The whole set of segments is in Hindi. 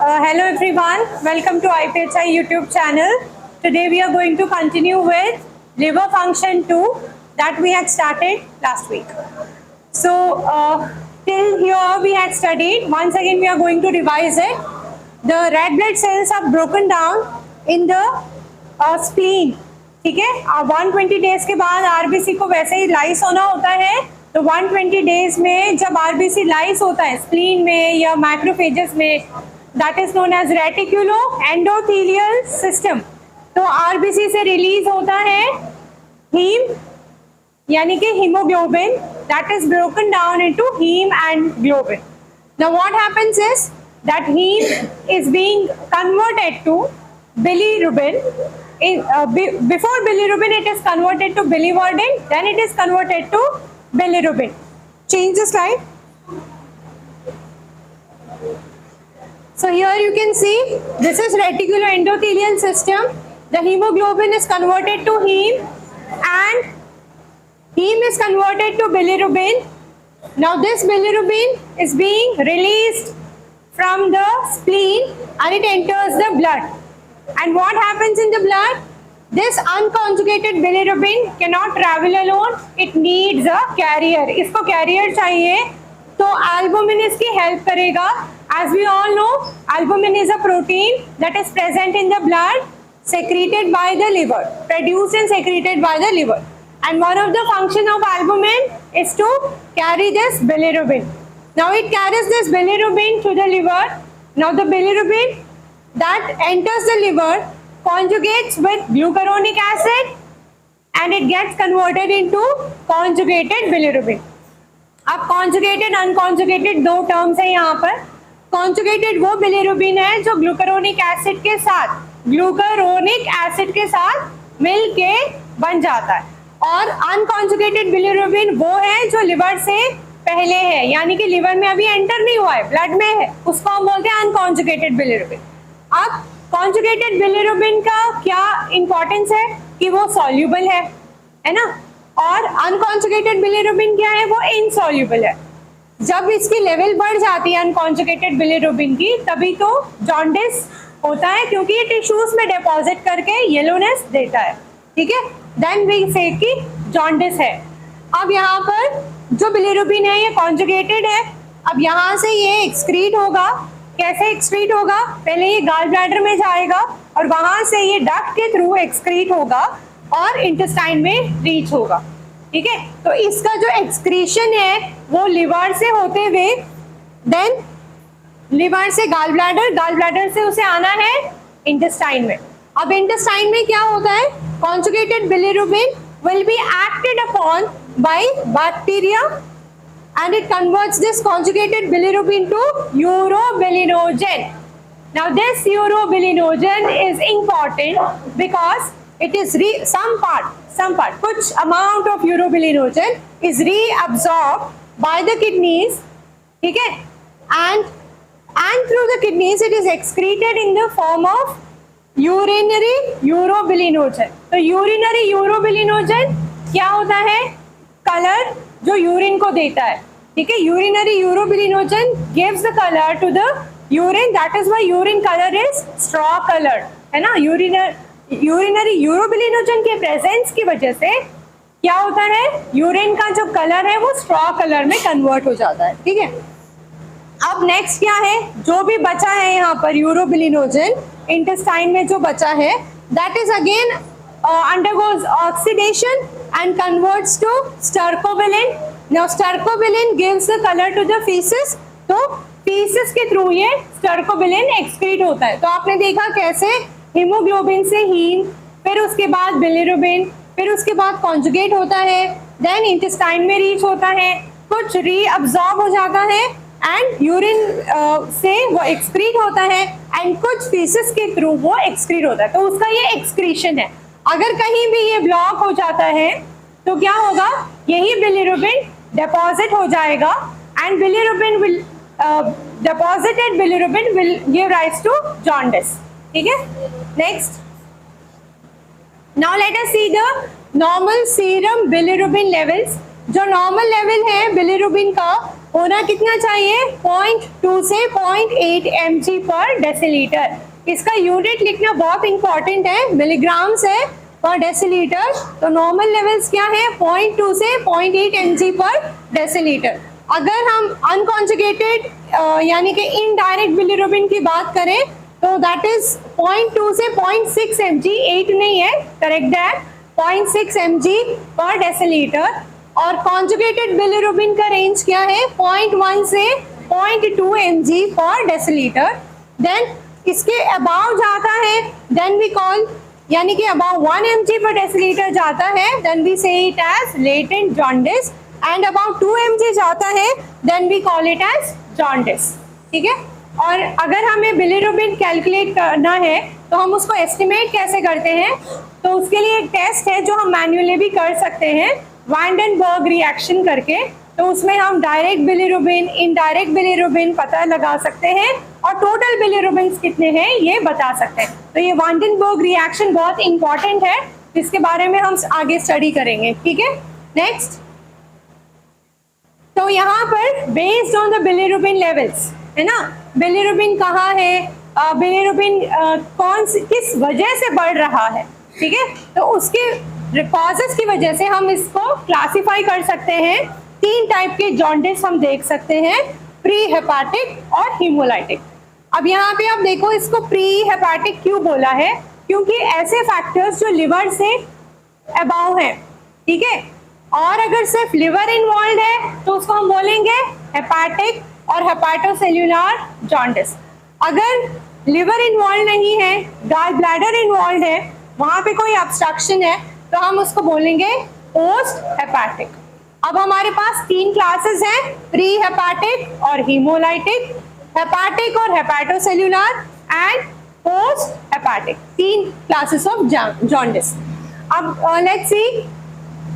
Hello everyone, welcome to IPHI YouTube channel. Today we are going to continue with liver function 2 that we had started last week. So till here we had studied. Once again we are going to revise it. The red blood cells are broken down in the spleen. ठीक है, 120 डेज के बाद आरबीसी को वैसे ही लाइस होना होता है. तो 120 डेज में जब आरबीसी लाइस होता है स्प्लीन में या मैक्रोफेजेस में, that is known as reticulo endothelial system. तो आरबीसी से रिलीज होता है हीम यानी कि haemoglobin, that is broken down into haem and globin. Now what happens is that haem is being converted to bilirubin. Before bilirubin it is converted to biliverdin, then it is converted to bilirubin. Change the slide. So here you can see this is reticuloendothelial system. The hemoglobin is converted to heme and heme is converted to bilirubin. Now this bilirubin is being released from the spleen and it enters the blood. And what happens in the blood? This unconjugated bilirubin cannot travel alone. It needs a carrier. इसको carrier चाहिए, तो albumin इसकी help करेगा. As we all know, albumin is a protein that is present in the blood, secreted by the liver, produced and secreted by the liver. And one of the function of albumin is to carry this bilirubin. Now it carries this bilirubin to the liver. Now the bilirubin that enters the liver conjugates with glucuronic acid and it gets converted into conjugated bilirubin. अब conjugated unconjugated दो terms है यहाँ पर. Conjugated वो bilirubin है जो glucuronic acid के साथ मिल के बन जाता है, और unconjugated bilirubin वो है जो लिवर से पहले है, यानी कि लिवर में अभी एंटर नहीं हुआ है, ब्लड में है, उसको हम बोलते हैं अनकॉन्जुगेटेड बिलिरुबिन. अब कॉन्जुगेटेड बिलिरुबिन का क्या इंपॉर्टेंस है कि वो सॉल्यूबल है ना, और अनकॉन्जुगेटेड बिलिरुबिन क्या है, वो इनसॉल्यूबल है. जब इसकी लेवल बढ़ जाती है अनकॉन्जुगेटेड बिलिरुबिन की, तभी तो जॉन्डिस होता है, क्योंकि ये टिश्यूज में डिपॉजिट करके येलोनेस देता है. ठीक है, देन वी से कि जॉन्डिस है. अब यहाँ पर जो बिलिरुबिन है ये कॉन्जुगेटेड है. अब यहाँ से ये एक्सक्रीट होगा. कैसे एक्सक्रीट होगा? पहले ये गाल ब्लैडर में जाएगा और वहां से ये डक्ट के थ्रू एक्सक्रीट होगा और इंटेस्टाइन में रीच होगा. ठीक है, तो इसका जो एक्सक्रीशन है वो लिवर से होते हुए देन लिवर से गाल ब्लैडर से उसे आना है इंटेस्टाइन में. अब इंटेस्टाइन में क्या होता है? Conjugated bilirubin will be acted upon by bacteria and it converts this conjugated bilirubin to urobilinogen. Now this urobilinogen is important because it is some part कुछ amount of urobilinogen is reabsorbed by the kidneys. ठीक है, and through the kidneys it is excreted in the form of urinary urobilinogen. तो urinary urobilinogen क्या होता है? कलर जो यूरिन को देता है. ठीक है, urinary urobilinogen gives the colour to the urine, that is why urine colour is straw colour, है ना. यूरिनरी यूरोबिलिनोजन के प्रेजेंस की वजह से क्या होता है, यूरिन का जो कलर है वो स्ट्रॉ कलर में कन्वर्ट हो जाता है. ठीक है, अब नेक्स्ट क्या है, जो भी बचा है यहाँ पर यूरोबिलिनोजन इंटेस्टाइन में जो बचा है, that is again undergoes oxidation and converts to stercobilin. Now stercobilin gives the color to the feces. तो feces के थ्रू ये stercobilin excrete होता है. तो आपने देखा कैसे हीमोग्लोबिन से हीम, फिर उसके बाद बिलिरुबिन, फिर उसके बाद कॉन्जुगेट होता है, देन इंटेस्टाइन में रीच होता है, कुछ रीअब्सॉर्ब हो जाता है एंड यूरिन से वो एक्सक्रीट होता है, एंड कुछ फीसेस के थ्रू वो एक्सक्रीट होता है. तो उसका ये एक्सक्रीशन है. अगर कहीं भी ये ब्लॉक हो जाता है तो क्या होगा, यही बिलिरुबिन डिपॉजिट हो जाएगा and bilirubin will deposited bilirubin will give rise to jaundice. ठीक है, next now let us see the normal serum bilirubin levels. जो नॉर्मल लेवल है बिलिरुबिन का होना कितना चाहिए, 0.2 से 0.8 mg पर डेसीलीटर। इसका यूनिट लिखना बहुत इंपॉर्टेंट है, मिलीग्राम्स है पर डेसीलीटर। तो नॉर्मल लेवल्स क्या है, 0.2 से 0.8 mg पर डेसीलीटर। अगर हम अनकॉन्जुगेटेड यानी कि इनडायरेक्ट बिलिरुबिन की बात करें तो दैट इज 0.2 से 0.6 mg, 8 नहीं है, करेक्ट है, 0.6 mg पर डेसीलीटर। और कॉन्जुगेटेड बिलिरुबिन का रेंज क्या है, 0.1 से 0.2 mg पर डेसीलीटर। देन इसके अबाव जाता है देन वी कॉल, यानी कि अबाव 1 mg पर डेसीलीटर जाता है then we say it as latent jaundice, and about 2 mg जाता है then we call it as jaundice. ठीक है, और अगर हमें बिलिरुबिन कैलकुलेट करना है तो हम उसको एस्टिमेट कैसे करते हैं, तो उसके लिए एक टेस्ट है जो हम मैन्युअली भी कर सकते हैं, वांडेनबर्ग रिएक्शन करके। तो उसमें हम डायरेक्ट बिलिरुबिन, इनडायरेक्ट बिलिरुबिन पता लगा सकते हैं और टोटल बिलिरुबिन कितने हैं ये बता सकते हैं। तो ये वांडेनबर्ग रिएक्शन बहुत इंपॉर्टेंट है, जिसके बारे में हम आगे स्टडी करेंगे। ठीक है, नेक्स्ट। तो यहाँ पर based on the bilirubin levels है ना, बिलिरुबिन कहाँ है, बिलिरुबिन किस वजह से बढ़ रहा है, ठीक है, तो उसके कॉजेस की वजह से हम इसको क्लासिफाई कर सकते हैं। 3 टाइप के जॉन्डिस हम देख सकते हैं, प्री हेपाटिक और हीमोलाइटिक। अब यहाँ पे आप देखो इसको प्री हेपाटिक क्यों बोला है, क्योंकि ऐसे फैक्टर्स जो लिवर से अबाव हैं, ठीक है, और अगर सिर्फ लिवर इन्वॉल्व है तो उसको हम बोलेंगे हेपाटिक और हेपाटोसेल्युलर जॉन्डिस। अगर लिवर इन्वॉल्व नहीं है, गॉल ब्लैडर इन्वॉल्व है, वहां पे कोई ऑब्स्ट्रक्शन है, तो हम उसको बोलेंगे पोस्ट हेपाटिक। अब हमारे पास 3 क्लासेस हैं, प्री हेपाटिक और हीमोलाइटिक, हेपाटिक और hepatocellular and post hepatic, 3 classes of jaundice. अब let's see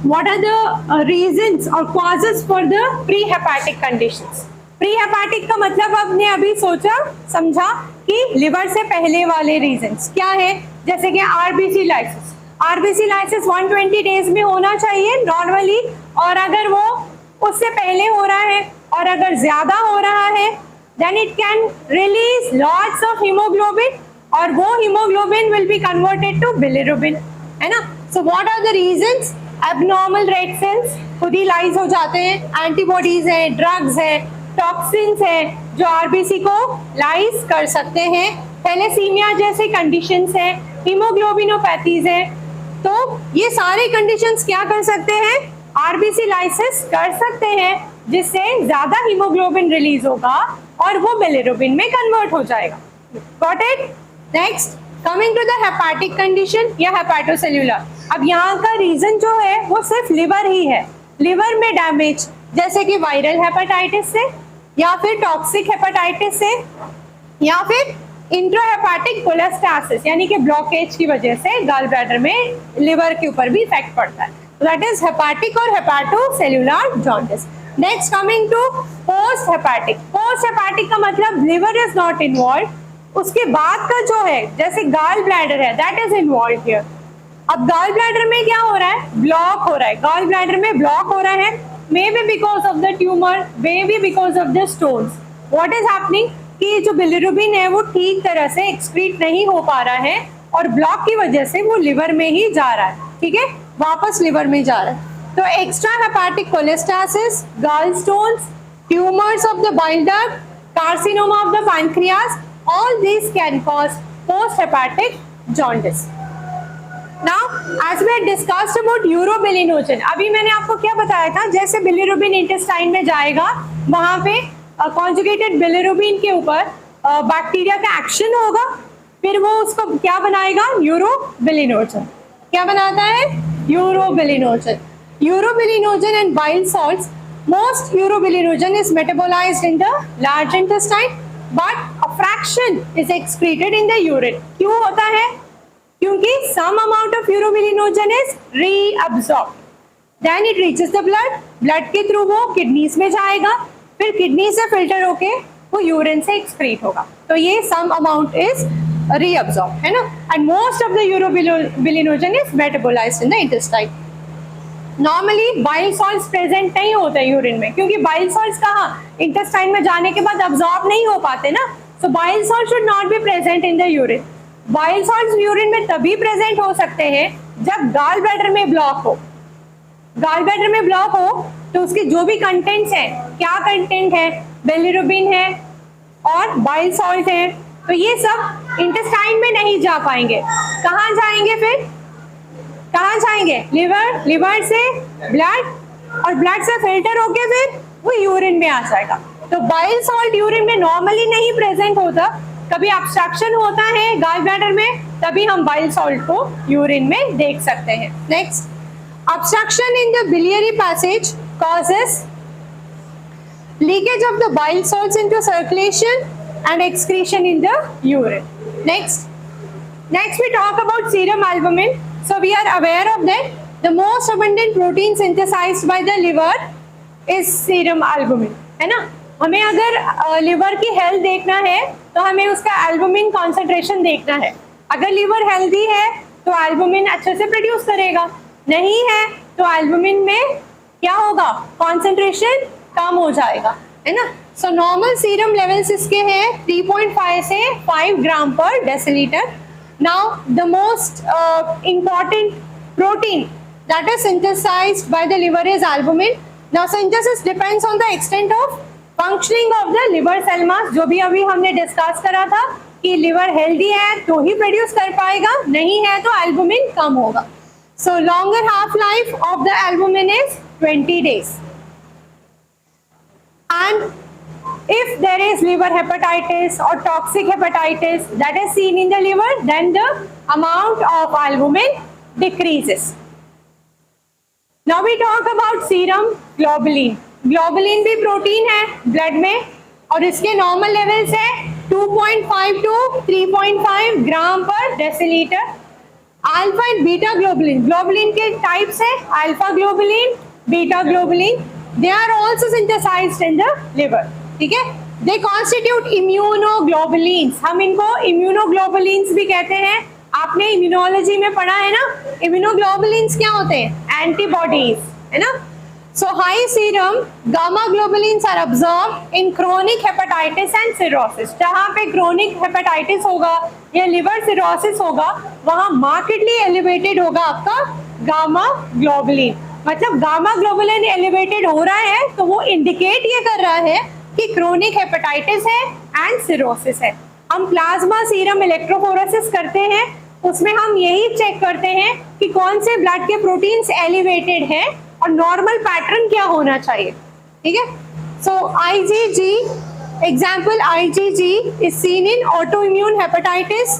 what are the reasons or causes for the pre-hepatic conditions। pre-hepatic का मतलब आपने अभी सोचा समझा कि लिवर से पहले वाले रीजंस क्या है, जैसे कि RBC lysis. RBC lysis 120 days में होना चाहिए नॉर्मली, और अगर वो उससे पहले हो रहा है और अगर ज्यादा हो रहा है then it can release lots of haemoglobin, और वो haemoglobin will be converted to bilirubin, है ना। So what are the reasons, abnormal red cells खुद ही लाइज हो जाते हैं, एंटीबॉडीज हैं, ड्रग्स हैं, टॉक्सिन्स हैं जो आरबीसी को लाइज कर सकते हैं, थैलेसीमिया जैसे कंडीशंस हैं, हीमोग्लोबिनोपैथीज हैं। तो ये सारे कंडीशंस क्या कर सकते हैं, आरबीसी लाइसिस कर सकते हैं, जिससे ज्यादा हीमोग्लोबिन रिलीज होगा और वो बिलिरुबिन में कन्वर्ट हो जाएगा। Got it. Next coming to the hepatic condition या हेपाटोसेल्युलर। अब यहाँ का रीजन जो है वो सिर्फ लिवर ही है, लिवर में डैमेज जैसे कि वायरल हेपेटाइटिस से या फिर टॉक्सिक हेपेटाइटिस से या फिर इंट्राहेपेटिक कोलेस्टासिस यानी कि ब्लॉकेज की वजह से गॉल ब्लैडर में लिवर के ऊपर भी इफेक्ट पड़ता है। दैट इज हेपाटिक और hepatocellular jaundice. Next coming to post hepatic. Post hepatic का मतलब लिवर इज नॉट इन्वॉल्व, उसके बाद का जो है जैसे गॉल ब्लैडर है दैट इज इन्वॉल्व हियर। अब गॉल ब्लैडर में क्या हो रहा है, ब्लॉक हो रहा है, गॉल ब्लैडर में ब्लॉक हो रहा है, may be because of the tumour, may be because of the stones. What is happening कि जो बिलिरुबिन है वो ठीक तरह से एक्सक्रीट नहीं हो पा रहा है और ब्लॉक की वजह से वो लिवर में ही जा रहा है, ठीक है, वापस लिवर में जा रहा है। तो extra hepatic cholestasis, gall stones, tumours of the bile duct, carcinoma of the pancreas, all these can cause post-hepatic jaundice. Now, as we had discussed about urobilinogen, अभी मैंने आपको क्या बताया था, जैसे बिलिरुबिन इंटेस्टाइन में जाएगा वहां पे कॉन्जुगेटेड बिलिरुबिन के ऊपर बैक्टीरिया का एक्शन होगा, फिर वो उसको क्या बनाएगा, यूरोबिलिनोजन। क्या बनाता है, urobilinogen. Urobilinogen and bile salts, most urobilinogen is metabolised in the large intestine but a fraction is excreted in the urine। क्यों होता है, क्योंकि some amount of urobilinogen is reabsorbed, then it reaches the blood, blood के थ्रू वो किडनीज में जाएगा, फिर किडनी से फिल्टर होके वो यूरिन से एक्सक्रीट होगा। तो ये some amount is reabsorbed, है ना, and most of the urobilinogen is metabolized in the intestine। Normally bile salts present नहीं होते यूरिन में, क्योंकि बाइल सॉल्ट्स कहाँ, इंटेस्टाइन में जाने के बाद अब्सॉर्ब नहीं हो पाते ना, so bile salt should not be present in the urine. Bile salts urine में तभी प्रेजेंट हो सकते हैं जब गॉल ब्लैडर में ब्लॉक हो। गॉल ब्लैडर में ब्लॉक हो तो उसके जो भी कंटेंट्स हैं, क्या कंटेंट है, बिलिरुबिन है और बाइल सॉल्ट है, तो ये सब इंटेस्टाइन में नहीं जा पाएंगे। कहाँ जाएंगे फिर, कहाँ जाएंगे, लिवर, लिवर से ब्लड और ब्लड से फिल्टर होके फिर वो यूरिन में आ जाएगा। तो बाइल सॉल्ट यूरिन में नॉर्मली नहीं प्रेजेंट होता, कभी ऑब्स्ट्रक्शन होता है गॉल ब्लैडर में, तभी हम बाइल सॉल्ट को यूरिन में देख सकते हैं। Next, obstruction in the biliary passage causes leakage of the bile salts into circulation and excretion in the urine. Next we talk about serum albumin. So we are aware of that the most abundant protein synthesized by the liver is serum albumin, है ना। हमें अगर लिवर की हेल्थ देखना है तो हमें उसका एल्बुमिन कॉन्सेंट्रेशन देखना है। अगर लिवर हेल्दी है तो एल्बुमिन अच्छे से प्रोड्यूस करेगा, नहीं है तो एल्बुमिन में क्या होगा, कॉन्सेंट्रेशन कम हो जाएगा, है ना। सो नॉर्मल सीरम लेवल्स इसके हैं 3.5 से 5 gram per decilitre. Now the most important protein that is synthesised by the liver is albumin. Now synthesis depends on the extent of functioning of the liver cell mass, जो भी अभी हमने डिस्कस करा था कि लिवर हेल्दी है तो ही प्रोड्यूस कर पाएगा, नहीं है तो एल्बुमिन कम होगा। So longer half-life of the albumin is 20 days. And if there is liver hepatitis or toxic hepatitis that is seen in the liver, then the amount of albumin decreases. Now we talk about serum globulin. Globulin भी प्रोटीन है ब्लड में और इसके नॉर्मल लेवल्स है 2.5 to 3.5 gram per decilitre. Alpha and beta globulin, globulin के टाइप्स है alpha globulin, beta globulin, they are also synthesised in the liver, ठीक है। दे कॉन्स्टिट्यूट इम्यूनोग्लोबुलिन्स, हम इनको इम्यूनोग्लोबुलिन्स भी कहते हैं। आपने इम्यूनोलॉजी में पढ़ा है ना, इम्यूनोग्लोबुलिन्स क्या होते हैं, एंटीबॉडीज, है ना। So high serum gamma globulins are absorbed in chronic hepatitis and cirrhosis. जहां पे क्रोनिक हेपेटाइटिस होगा या लिवर सिरोसिस होगा वहां मार्केटली एलिवेटेड होगा आपका गामा ग्लोबुलिन। मतलब गामा ग्लोबुलिन एलिवेटेड हो रहा है तो वो इंडिकेट ये कर रहा है कि क्रोनिक हेपेटाइटिस है एंड सिरोसिस है। हम प्लाज्मा सीरम इलेक्ट्रोफोरेसिस करते हैं, उसमें हम यही चेक करते हैं कि कौन से ब्लड के प्रोटीन्स एलिवेटेड हैं और नॉर्मल पैटर्न क्या होना चाहिए, ठीक है। सो IgG, example IgG is seen in autoimmune hepatitis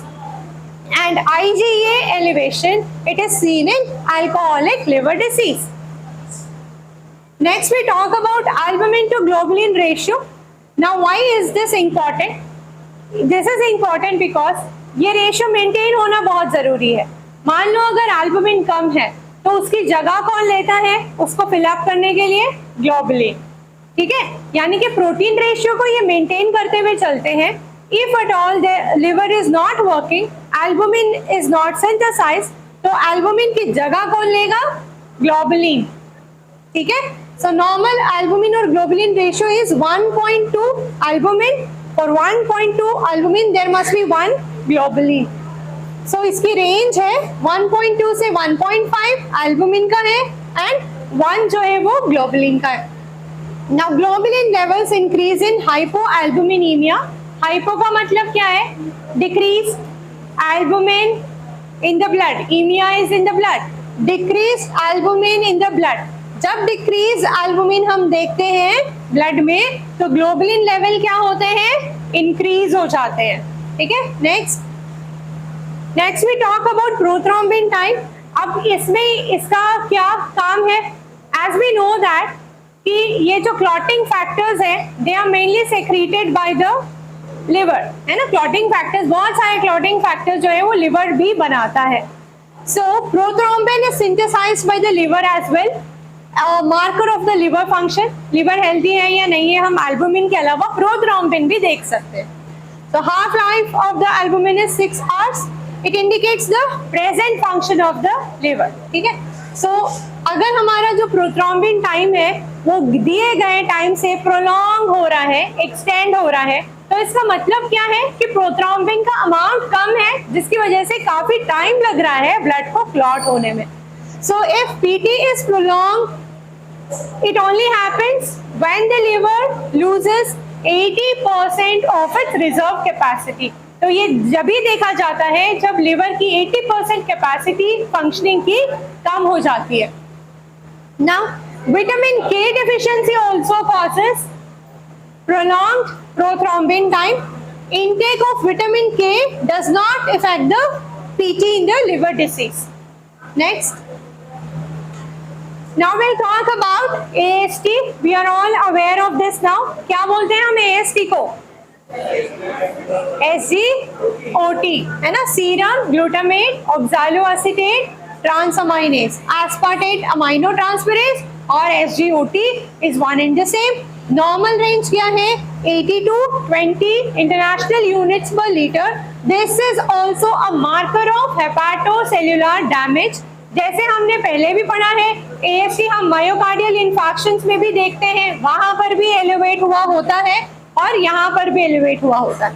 and IgA elevation it is seen in alcoholic liver disease. Next we talk about albumin to globulin ratio. Now why is this important? This is important because ये रेशियो मेंटेन होना बहुत जरूरी है। मान लो अगर एल्बुमिन कम है तो उसकी जगह कौन लेता है, उसको फिलअप करने के लिए ग्लोबुलिन, ठीक है। यानी कि प्रोटीन रेशियो को ये मेंटेन करते हुए चलते हैं। If at all the liver is not working, albumin is not synthesised, तो एल्बुमिन की जगह कौन लेगा, ग्लोबुलिन, ठीक है। सो नॉर्मल एल्बुमिन और globulin ratio is 1.2 albumin, for 1.2 albumin there must be 1 globulin. So इसकी रेंज है 1.2 से 1.5 एल्बुमिन का है एंड 1 जो है वो ग्लोबुलिन का है। Now globulin levels increase in hypoalbuminaemia. Hypo का मतलब क्या है, decrease albumin in the blood, aemia is in the blood, decrease albumin in the blood. जब डिक्रीज एल्बुमिन हम देखते हैं ब्लड में तो ग्लोबुलिन लेवल क्या होते हैं, इंक्रीज हो जाते हैं, ठीक है। Next we talk about prothrombin type. अब इसमें इसका क्या काम है, एज वी नो दैट कि ये जो क्लॉटिंग फैक्टर्स हैं they are mainly secreted by the liver, है ना। क्लॉटिंग फैक्टर्स, बहुत सारे क्लॉटिंग फैक्टर्स जो है वो लिवर भी बनाता है। So prothrombin is synthesised by the liver as well, marker of the liver function. Liver healthy है या नहीं है हम एल्बुमिन के अलावा प्रोथ्रोम्बिन भी देख सकते हैं। So half life of the albumin is 6 hours. It indicates the present function of the liver. ठीक है। सो अगर हमारा जो प्रोथ्रोम्बिन टाइम है वो दिए गए टाइम से प्रोलॉन्ग हो रहा है, एक्सटेंड हो रहा है, तो इसका मतलब क्या है कि प्रोथ्रोम्बिन का अमाउंट कम है, जिसकी वजह से काफी टाइम लग रहा है ब्लड को क्लॉट होने में. So if PT is prolong, it only happens when the liver loses 80% of its reserve capacity. तो ये जब भी देखा जाता है जब लिवर की 80% कैपेसिटी फंक्शनिंग की कम हो जाती है. Now, vitamin K deficiency also causes prolonged prothrombin time. Intake of vitamin K does not affect the PT in the liver disease. Next. Now we'll talk about AST. We are all aware of this now. क्या बोलते हैं हम AST को? SGOT है ना, serum glutamate oxaloacetate transaminase, aspartate aminotransferase और SGOT is one and the same. Normal range क्या है? 80 to 20 international units per litre. This is also a marker of hepatocellular damage. जैसे हमने पहले भी पढ़ा है, AST हम मायोकार्डियल इन्फेक्शंस में भी देखते हैं, वहां पर भी एलिवेट हुआ होता है और यहाँ पर भी एलिवेट हुआ होता है.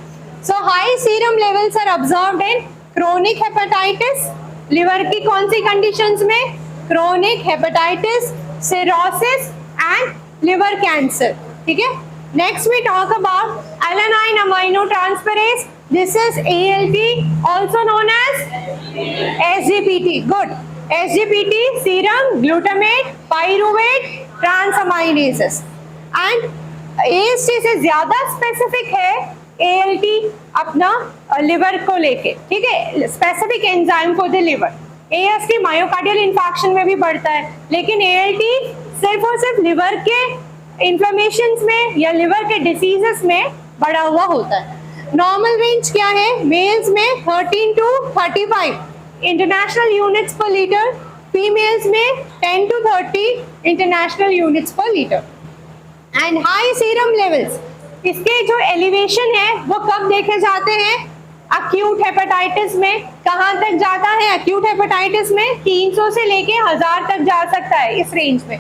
So high serum levels are observed in chronic hepatitis. Liver की कौन सी कंडीशंस में? Chronic hepatitis, cirrhosis and liver cancer. ठीक है. Next we talk about alanine aminotransferase. This is ALT, also known as SGPT. Good. SGPT, serum glutamate pyruvate transaminases. And AST से ज्यादा स्पेसिफिक है ALT अपना लिवर को लेके. ठीक है, specific enzyme for the liver. AST myocardial infection में भी बढ़ता है, लेकिन ALT सिर्फ और सिर्फ लिवर के इन्फ्लेमेशंस में या लिवर के डिसीजेस में बढ़ा हुआ होता है. नॉर्मल रेंज क्या है? मेल्स में 13 to 35 international units per litre, females में 10 to 30 international units per litre. And high serum levels, इसके जो एलिवेशन है वो कब देखे जाते हैं? अक्यूट हेपेटाइटिस में. कहाँ तक जाता है अक्यूट हेपेटाइटिस में? 300 से लेके 1000 तक जा सकता है इस रेंज में.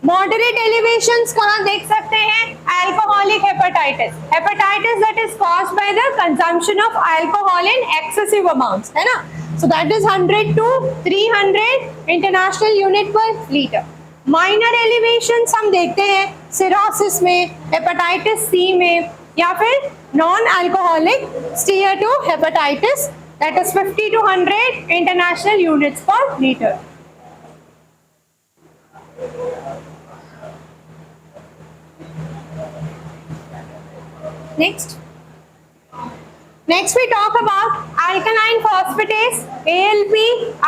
मॉडरेट एलिवेशंस कहाँ देख सकते हैं? Alcoholic hepatitis, hepatitis that is caused by the consumption of alcohol in excessive amounts, है ना. So that is 100 to 300 international unit पर लीटर. माइनर एलिवेशंस हम देखते हैं सिरोसिस में, हेपेटाइटिस सी में, या फिर non alcoholic steatohepatitis that is 50 to 100 international units per litre. Next we talk about alkaline phosphatase, ALP,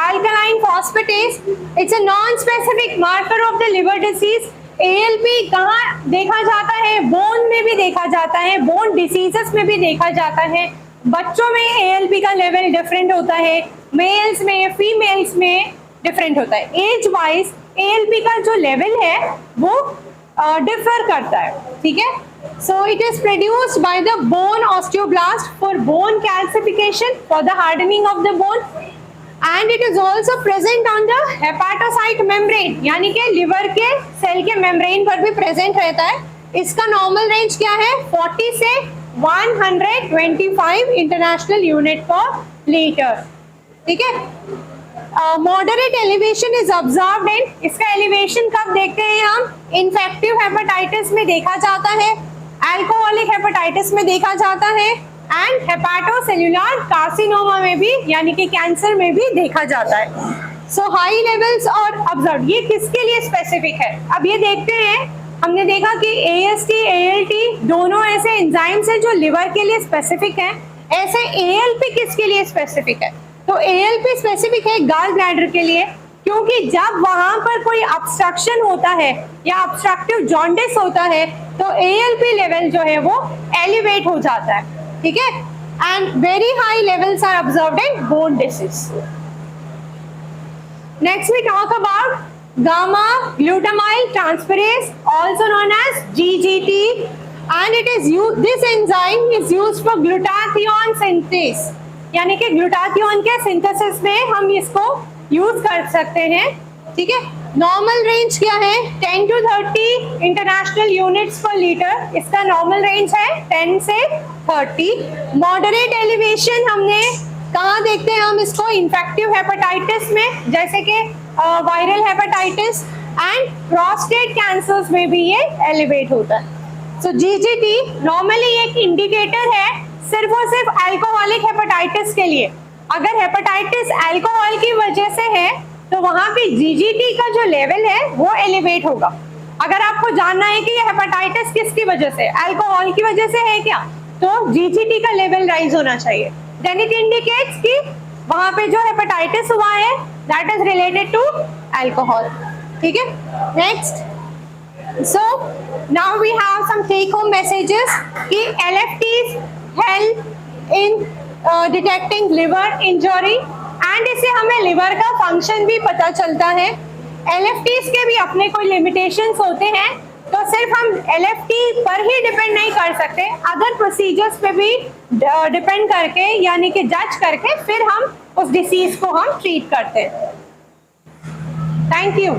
alkaline phosphatase. It's a non-specific marker of the liver disease. ALP कहाँ देखा जाता है? बोन में भी देखा जाता है, बोन डिसीजेस में भी देखा जाता है. बच्चों में ALP का लेवल डिफरेंट होता है, मेल्स में, फीमेल्स में डिफरेंट होता है. एज वाइज ALP का जो लेवल है वो डिफर करता है. ठीक है. So it is produced by the bone osteoblast for bone calcification, for the hardening of the bone, and it is also present on the hepatocyte membrane, यानी कि लिवर के सेल के मेम्ब्रेन पर भी प्रेजेंट रहता है. इसका नॉर्मल रेंज क्या है? 40 से 125 इंटरनेशनल यूनिट पर लीटर. ठीक है. Moderate elevation is observed in, इसका एलिवेशन कब देखते हैं हम? इन्फेक्टिव हेपेटाइटिस में देखा जाता है, अल्कोहलिक हेपेटाइटिस में देखा जाता है, एंड हेपाटोसेल्युलर कार्सिनोमा में भी, यानी कि कैंसर में भी देखा जाता है. सो हाई लेवल्स और ऑब्जर्व, ये किसके लिए स्पेसिफिक है? अब ये देखते हैं, हमने देखा कि AST, ALT दोनों ऐसे एंजाइम्स हैं जो लिवर के लिए स्पेसिफिक हैं. ऐसे ALP किसके लिए स्पेसिफिक है? तो ALP स्पेसिफिक है गॉल ब्लैडर के लिए, क्योंकि जब वहां पर कोई ऑब्स्ट्रक्शन होता है या ऑब्स्ट्रक्टिव जॉन्डिस होता है तो ALP लेवल जो है वो एलिवेट हो जाता है. ठीक है. And very high levels are observed in bone disease. Next we talk about gamma glutamyl transferase, also known as GGT, and it is this enzyme is used for glutathione synthesis, यानी कि ग्लूटाथियोन के सिंथेसिस में हम इसको यूज कर सकते हैं. ठीक है। नॉर्मल रेंज क्या है? 10 to 30 international units per litre, इसका नॉर्मल रेंज है 10 से 30। मॉडरेट एलिवेशन हमने कहाँ देखते हैं हम इसको? इन्फेक्टिव हेपेटाइटिस में, जैसे कि viral hepatitis and prostate cancers में भी ये एलिवेट होता है। सो जीजीटी नॉर्मली एक इंडिकेटर है सिर्फ और सिर्फ अल्कोहलिक हेपेटाइटिस के लिए। अगर हेपेटाइटिस अल्कोहल की वजह से है तो वहां पे जीजीटी का जो लेवल है वो एलिवेट होगा। अगर आपको जानना है कि ये हेपेटाइटिस किसकी वजह से, अल्कोहल की वजह से है क्या, तो जीजीटी का लेवल राइज होना चाहिए। देन इट इंडिकेट्स कि वहां पे जो हेपेटाइटिस हुआ है that is related to alcohol. ठीक है, next. So now we have some take home messages कि LFTs help in detecting liver injury and इससे हमें लिवर का फंक्शन भी पता चलता है। एलएफटीज के भी अपने कोई लिमिटेशंस होते हैं, तो सिर्फ हम एलएफटी पर ही डिपेंड नहीं कर सकते, अदर प्रोसीजर्स पे भी डिपेंड करके यानी कि जज करके फिर हम उस डिसीज को हम ट्रीट करते हैं। Thank you.